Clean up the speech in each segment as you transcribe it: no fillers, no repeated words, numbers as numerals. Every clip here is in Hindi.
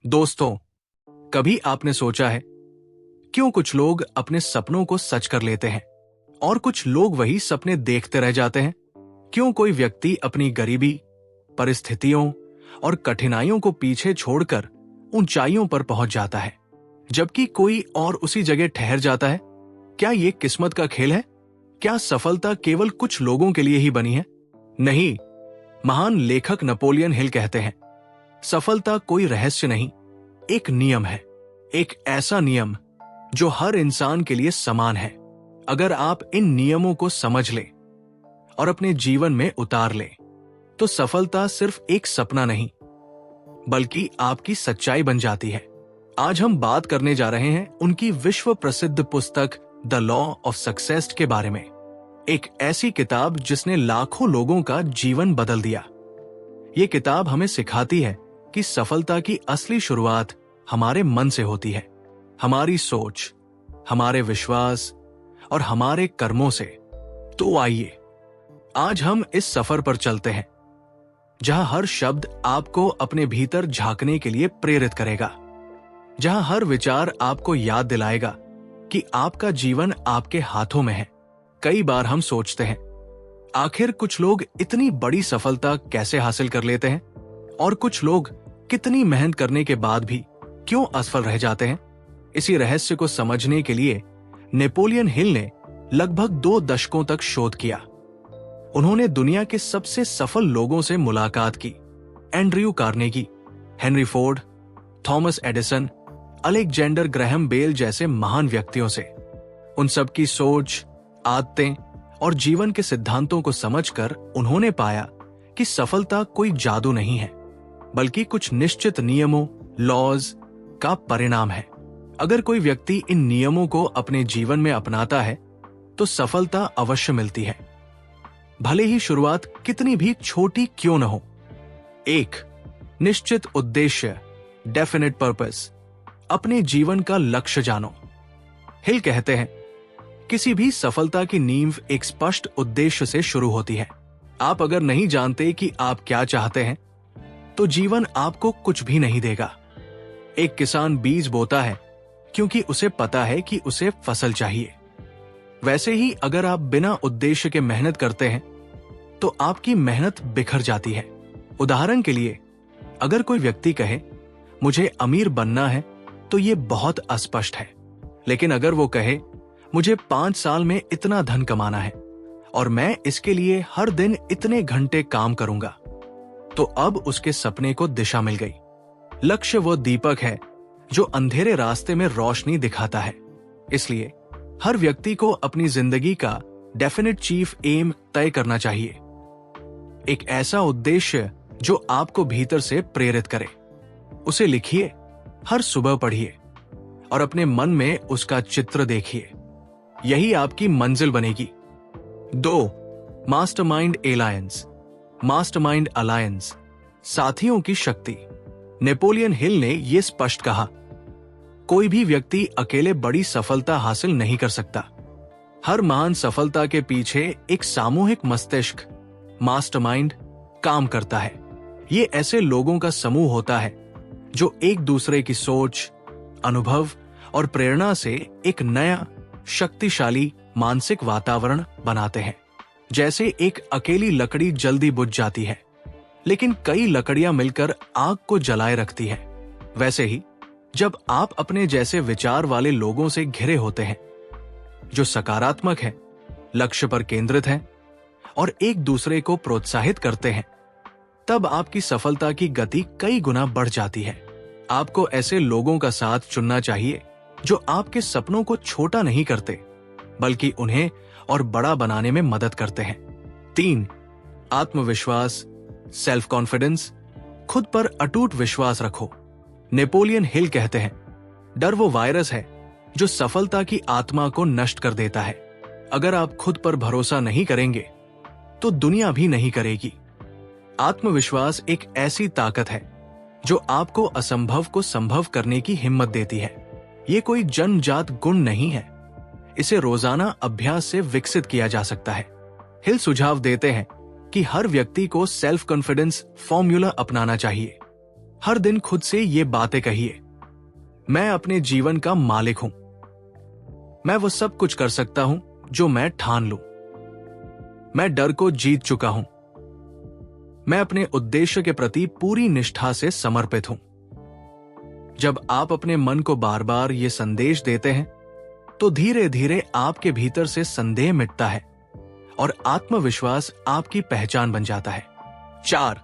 दोस्तों, कभी आपने सोचा है क्यों कुछ लोग अपने सपनों को सच कर लेते हैं और कुछ लोग वही सपने देखते रह जाते हैं? क्यों कोई व्यक्ति अपनी गरीबी, परिस्थितियों और कठिनाइयों को पीछे छोड़कर ऊंचाइयों पर पहुंच जाता है, जबकि कोई और उसी जगह ठहर जाता है? क्या ये किस्मत का खेल है? क्या सफलता केवल कुछ लोगों के लिए ही बनी है? नहीं, महान लेखक नेपोलियन हिल कहते हैं, सफलता कोई रहस्य नहीं, एक नियम है। एक ऐसा नियम जो हर इंसान के लिए समान है। अगर आप इन नियमों को समझ लें और अपने जीवन में उतार लें, तो सफलता सिर्फ एक सपना नहीं, बल्कि आपकी सच्चाई बन जाती है। आज हम बात करने जा रहे हैं उनकी विश्व प्रसिद्ध पुस्तक द लॉ ऑफ सक्सेस के बारे में। एक ऐसी किताब जिसने लाखों लोगों का जीवन बदल दिया। ये किताब हमें सिखाती है कि सफलता की असली शुरुआत हमारे मन से होती है, हमारी सोच, हमारे विश्वास और हमारे कर्मों से। तो आइए आज हम इस सफर पर चलते हैं, जहां हर शब्द आपको अपने भीतर झांकने के लिए प्रेरित करेगा, जहां हर विचार आपको याद दिलाएगा कि आपका जीवन आपके हाथों में है। कई बार हम सोचते हैं, आखिर कुछ लोग इतनी बड़ी सफलता कैसे हासिल कर लेते हैं और कुछ लोग कितनी मेहनत करने के बाद भी क्यों असफल रह जाते हैं? इसी रहस्य को समझने के लिए नेपोलियन हिल ने लगभग 2 दशकों तक शोध किया। उन्होंने दुनिया के सबसे सफल लोगों से मुलाकात की, Andrew Carnegie, Henry Ford, Thomas Edison, Alexander Graham Bell जैसे महान व्यक्तियों से। उन सबकी सोच, आदतें और जीवन के सिद्धांतों को समझकर उन्होंने पाया कि सफलता कोई जादू नहीं है, बल्कि कुछ निश्चित नियमों, लॉज का परिणाम है। अगर कोई व्यक्ति इन नियमों को अपने जीवन में अपनाता है, तो सफलता अवश्य मिलती है, भले ही शुरुआत कितनी भी छोटी क्यों न हो। 1. निश्चित उद्देश्य, डेफिनेट पर्पस। अपने जीवन का लक्ष्य जानो। हिल कहते हैं, किसी भी सफलता की नींव एक स्पष्ट उद्देश्य से शुरू होती है। आप अगर नहीं जानते कि आप क्या चाहते हैं, तो जीवन आपको कुछ भी नहीं देगा। एक किसान बीज बोता है क्योंकि उसे पता है कि उसे फसल चाहिए। वैसे ही अगर आप बिना उद्देश्य के मेहनत करते हैं, तो आपकी मेहनत बिखर जाती है। उदाहरण के लिए, अगर कोई व्यक्ति कहे, मुझे अमीर बनना है, तो ये बहुत अस्पष्ट है। लेकिन अगर वो कहे, मुझे 5 साल में इतना धन कमाना है और मैं इसके लिए हर दिन इतने घंटे काम करूंगा, तो अब उसके सपने को दिशा मिल गई। लक्ष्य वो दीपक है जो अंधेरे रास्ते में रोशनी दिखाता है। इसलिए हर व्यक्ति को अपनी जिंदगी का डेफिनेट चीफ एम तय करना चाहिए। एक ऐसा उद्देश्य जो आपको भीतर से प्रेरित करे। उसे लिखिए, हर सुबह पढ़िए और अपने मन में उसका चित्र देखिए। यही आपकी मंजिल बनेगी। 2. मास्टरमाइंड एलायंस, मास्टरमाइंड अलायंस, साथियों की शक्ति। नेपोलियन हिल ने यह स्पष्ट कहा, कोई भी व्यक्ति अकेले बड़ी सफलता हासिल नहीं कर सकता। हर महान सफलता के पीछे एक सामूहिक मस्तिष्क, मास्टरमाइंड, काम करता है। ये ऐसे लोगों का समूह होता है जो एक दूसरे की सोच, अनुभव और प्रेरणा से एक नया शक्तिशाली मानसिक वातावरण बनाते हैं। जैसे एक अकेली लकड़ी जल्दी बुझ जाती है, लेकिन कई लकड़ियां मिलकर आग को जलाए रखती है, वैसे ही जब आप अपने जैसे विचार वाले लोगों से घिरे होते हैं, जो सकारात्मक हैं, लक्ष्य पर केंद्रित हैं और एक दूसरे को प्रोत्साहित करते हैं, तब आपकी सफलता की गति कई गुना बढ़ जाती है। आपको ऐसे लोगों का साथ चुनना चाहिए जो आपके सपनों को छोटा नहीं करते, बल्कि उन्हें और बड़ा बनाने में मदद करते हैं। 3. आत्मविश्वास, सेल्फ कॉन्फिडेंस। खुद पर अटूट विश्वास रखो। नेपोलियन हिल कहते हैं, डर वो वायरस है जो सफलता की आत्मा को नष्ट कर देता है। अगर आप खुद पर भरोसा नहीं करेंगे, तो दुनिया भी नहीं करेगी। आत्मविश्वास एक ऐसी ताकत है जो आपको असंभव को संभव करने की हिम्मत देती है। ये कोई जन्मजात गुण नहीं है, इसे रोजाना अभ्यास से विकसित किया जा सकता है। हिल सुझाव देते हैं कि हर व्यक्ति को सेल्फ कॉन्फिडेंस फॉर्मूला अपनाना चाहिए। हर दिन खुद से ये बातें कहिए, मैं अपने जीवन का मालिक हूं। मैं वो सब कुछ कर सकता हूं जो मैं ठान लूं। मैं डर को जीत चुका हूं। मैं अपने उद्देश्य के प्रति पूरी निष्ठा से समर्पित हूं। जब आप अपने मन को बार बार ये संदेश देते हैं तो धीरे धीरे आपके भीतर से संदेह मिटता है और आत्मविश्वास आपकी पहचान बन जाता है। 4.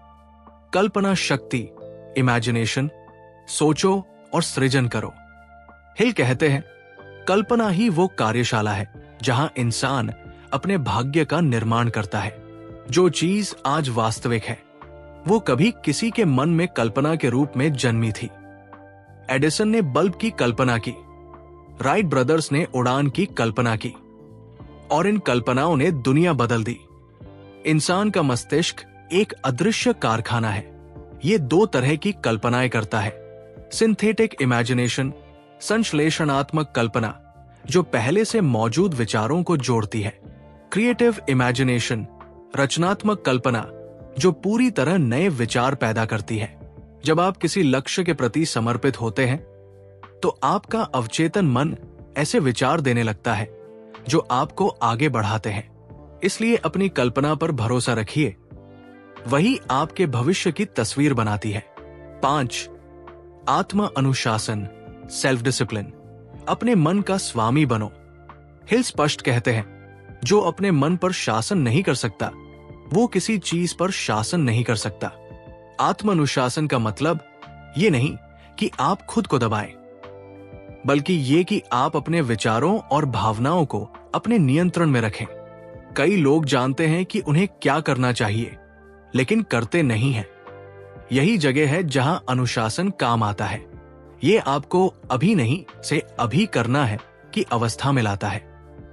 कल्पना शक्ति, इमेजिनेशन। सोचो और सृजन करो। हिल कहते हैं, कल्पना ही वो कार्यशाला है जहां इंसान अपने भाग्य का निर्माण करता है। जो चीज आज वास्तविक है वो कभी किसी के मन में कल्पना के रूप में जन्मी थी। एडिसन ने बल्ब की कल्पना की, राइट ब्रदर्स ने उड़ान की कल्पना की, और इन कल्पनाओं ने दुनिया बदल दी। इंसान का मस्तिष्क एक अदृश्य कारखाना है। ये 2 तरह की कल्पनाएं करता है, सिंथेटिक इमेजिनेशन, संश्लेषणात्मक कल्पना जो पहले से मौजूद विचारों को जोड़ती है, क्रिएटिव इमेजिनेशन, रचनात्मक कल्पना जो पूरी तरह नए विचार पैदा करती है। जब आप किसी लक्ष्य के प्रति समर्पित होते हैं तो आपका अवचेतन मन ऐसे विचार देने लगता है जो आपको आगे बढ़ाते हैं। इसलिए अपनी कल्पना पर भरोसा रखिए, वही आपके भविष्य की तस्वीर बनाती है। 5. आत्म अनुशासन, सेल्फ डिसिप्लिन। अपने मन का स्वामी बनो। हिल स्पष्ट कहते हैं, जो अपने मन पर शासन नहीं कर सकता वो किसी चीज पर शासन नहीं कर सकता। आत्म अनुशासन का मतलब ये नहीं कि आप खुद को दबाएं, बल्कि ये कि आप अपने विचारों और भावनाओं को अपने नियंत्रण में रखें। कई लोग जानते हैं कि उन्हें क्या करना चाहिए लेकिन करते नहीं हैं। यही जगह है जहां अनुशासन काम आता है। ये आपको अभी नहीं से अभी करना है की अवस्था में लाता है।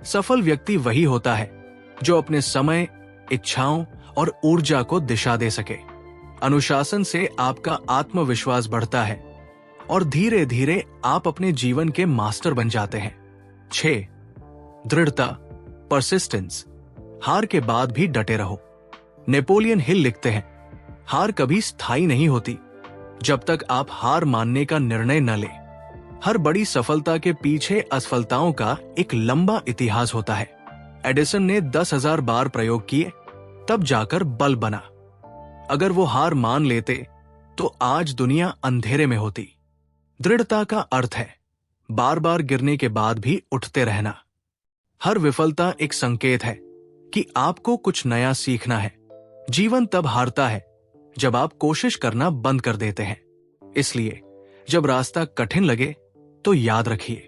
सफल व्यक्ति वही होता है जो अपने समय, इच्छाओं और ऊर्जा को दिशा दे सके। अनुशासन से आपका आत्मविश्वास बढ़ता है और धीरे धीरे आप अपने जीवन के मास्टर बन जाते हैं। 6. दृढ़ता, परसिस्टेंस। हार के बाद भी डटे रहो। नेपोलियन हिल लिखते हैं, हार कभी स्थायी नहीं होती जब तक आप हार मानने का निर्णय न लें। हर बड़ी सफलता के पीछे असफलताओं का एक लंबा इतिहास होता है। एडिसन ने 10,000 बार प्रयोग किए तब जाकर बल्ब बना। अगर वो हार मान लेते तो आज दुनिया अंधेरे में होती। दृढ़ता का अर्थ है बार बार गिरने के बाद भी उठते रहना। हर विफलता एक संकेत है कि आपको कुछ नया सीखना है। जीवन तब हारता है जब आप कोशिश करना बंद कर देते हैं। इसलिए जब रास्ता कठिन लगे तो याद रखिए,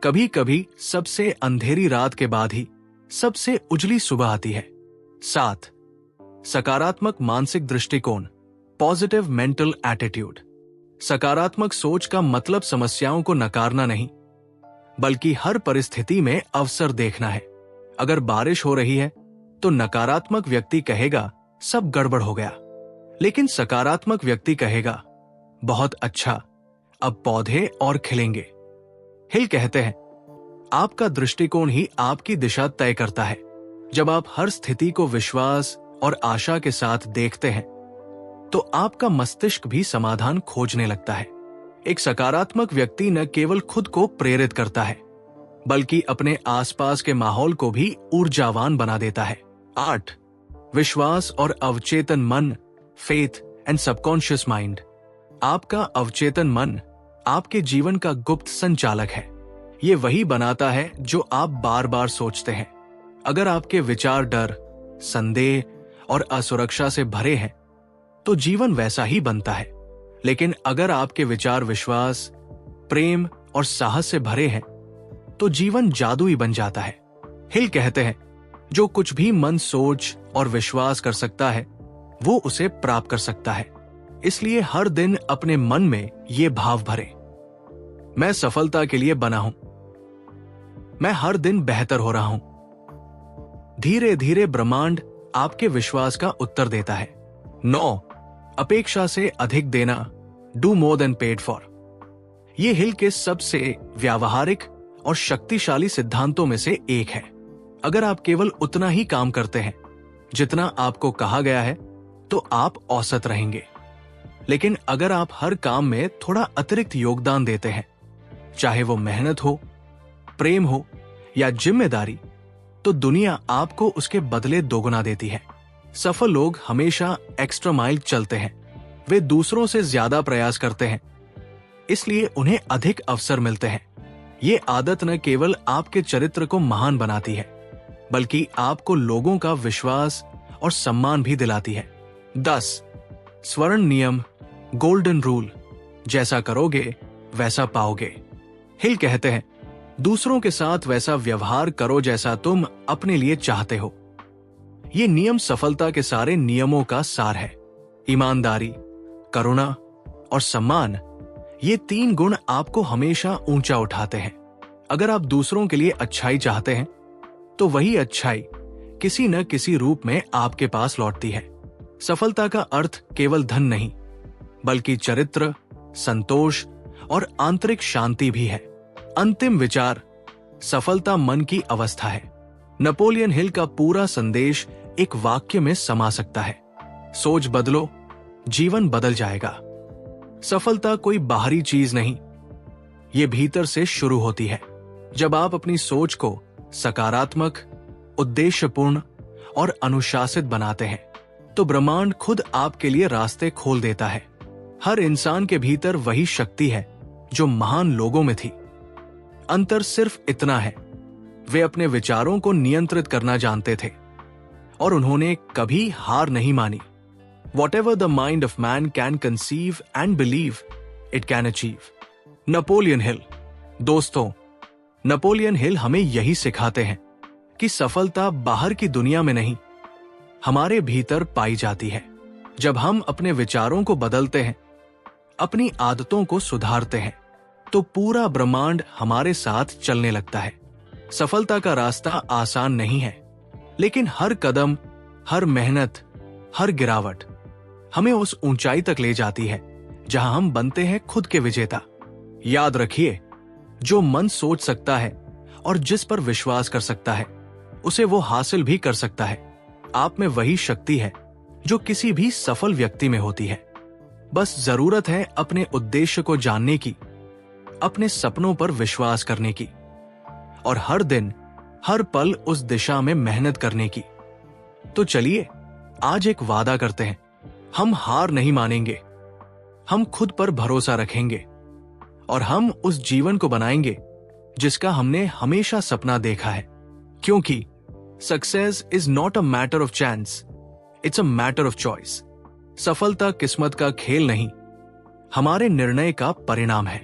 कभी कभी सबसे अंधेरी रात के बाद ही सबसे उजली सुबह आती है। 7. सकारात्मक मानसिक दृष्टिकोण, पॉजिटिव मेंटल एटीट्यूड। सकारात्मक सोच का मतलब समस्याओं को नकारना नहीं, बल्कि हर परिस्थिति में अवसर देखना है। अगर बारिश हो रही है तो नकारात्मक व्यक्ति कहेगा सब गड़बड़ हो गया, लेकिन सकारात्मक व्यक्ति कहेगा बहुत अच्छा, अब पौधे और खिलेंगे। हिल कहते हैं, आपका दृष्टिकोण ही आपकी दिशा तय करता है। जब आप हर स्थिति को विश्वास और आशा के साथ देखते हैं तो आपका मस्तिष्क भी समाधान खोजने लगता है। एक सकारात्मक व्यक्ति न केवल खुद को प्रेरित करता है बल्कि अपने आसपास के माहौल को भी ऊर्जावान बना देता है। 8. विश्वास और अवचेतन मन, फेथ एंड सबकॉन्शियस माइंड। आपका अवचेतन मन आपके जीवन का गुप्त संचालक है। ये वही बनाता है जो आप बार बार सोचते हैं। अगर आपके विचार डर, संदेह और असुरक्षा से भरे हैं तो जीवन वैसा ही बनता है। लेकिन अगर आपके विचार विश्वास, प्रेम और साहस से भरे हैं तो जीवन जादुई बन जाता है। हिल कहते हैं, जो कुछ भी मन सोच और विश्वास कर सकता है वो उसे प्राप्त कर सकता है। इसलिए हर दिन अपने मन में ये भाव भरें, मैं सफलता के लिए बना हूं, मैं हर दिन बेहतर हो रहा हूं। धीरे धीरे ब्रह्मांड आपके विश्वास का उत्तर देता है। 9. अपेक्षा से अधिक देना, do more than paid for. ये हिल के सबसे व्यावहारिक और शक्तिशाली सिद्धांतों में से एक है। अगर आप केवल उतना ही काम करते हैं जितना आपको कहा गया है तो आप औसत रहेंगे। लेकिन अगर आप हर काम में थोड़ा अतिरिक्त योगदान देते हैं, चाहे वो मेहनत हो, प्रेम हो या जिम्मेदारी, तो दुनिया आपको उसके बदले दोगुना देती है। सफल लोग हमेशा एक्स्ट्रा माइल चलते हैं। वे दूसरों से ज्यादा प्रयास करते हैं, इसलिए उन्हें अधिक अवसर मिलते हैं। ये आदत न केवल आपके चरित्र को महान बनाती है, बल्कि आपको लोगों का विश्वास और सम्मान भी दिलाती है। 10 स्वर्ण नियम, गोल्डन रूल, जैसा करोगे वैसा पाओगे। हिल कहते हैं, दूसरों के साथ वैसा व्यवहार करो जैसा तुम अपने लिए चाहते हो। ये नियम सफलता के सारे नियमों का सार है। ईमानदारी, करुणा और सम्मान, ये 3 गुण आपको हमेशा ऊंचा उठाते हैं। अगर आप दूसरों के लिए अच्छाई चाहते हैं, तो वही अच्छाई किसी न किसी रूप में आपके पास लौटती है। सफलता का अर्थ केवल धन नहीं, बल्कि चरित्र, संतोष और आंतरिक शांति भी है। अंतिम विचार, सफलता मन की अवस्था है। नेपोलियन हिल का पूरा संदेश एक वाक्य में समा सकता है, सोच बदलो, जीवन बदल जाएगा। सफलता कोई बाहरी चीज नहीं, ये भीतर से शुरू होती है। जब आप अपनी सोच को सकारात्मक, उद्देश्यपूर्ण और अनुशासित बनाते हैं, तो ब्रह्मांड खुद आपके लिए रास्ते खोल देता है। हर इंसान के भीतर वही शक्ति है जो महान लोगों में थी। अंतर सिर्फ इतना है, वे अपने विचारों को नियंत्रित करना जानते थे और उन्होंने कभी हार नहीं मानी। Whatever the mind of man can conceive and believe, it can achieve. Napoleon Hill. दोस्तों, नेपोलियन हिल हमें यही सिखाते हैं कि सफलता बाहर की दुनिया में नहीं, हमारे भीतर पाई जाती है। जब हम अपने विचारों को बदलते हैं, अपनी आदतों को सुधारते हैं, तो पूरा ब्रह्मांड हमारे साथ चलने लगता है। सफलता का रास्ता आसान नहीं है, लेकिन हर कदम, हर मेहनत, हर गिरावट हमें उस ऊंचाई तक ले जाती है जहां हम बनते हैं खुद के विजेता। याद रखिए, जो मन सोच सकता है और जिस पर विश्वास कर सकता है, उसे वो हासिल भी कर सकता है। आप में वही शक्ति है जो किसी भी सफल व्यक्ति में होती है। बस जरूरत है अपने उद्देश्य को जानने की, अपने सपनों पर विश्वास करने की और हर दिन, हर पल उस दिशा में मेहनत करने की। तो चलिए आज एक वादा करते हैं, हम हार नहीं मानेंगे, हम खुद पर भरोसा रखेंगे और हम उस जीवन को बनाएंगे जिसका हमने हमेशा सपना देखा है। क्योंकि success is not a matter of chance, it's a matter of choice. सफलता किस्मत का खेल नहीं, हमारे निर्णय का परिणाम है।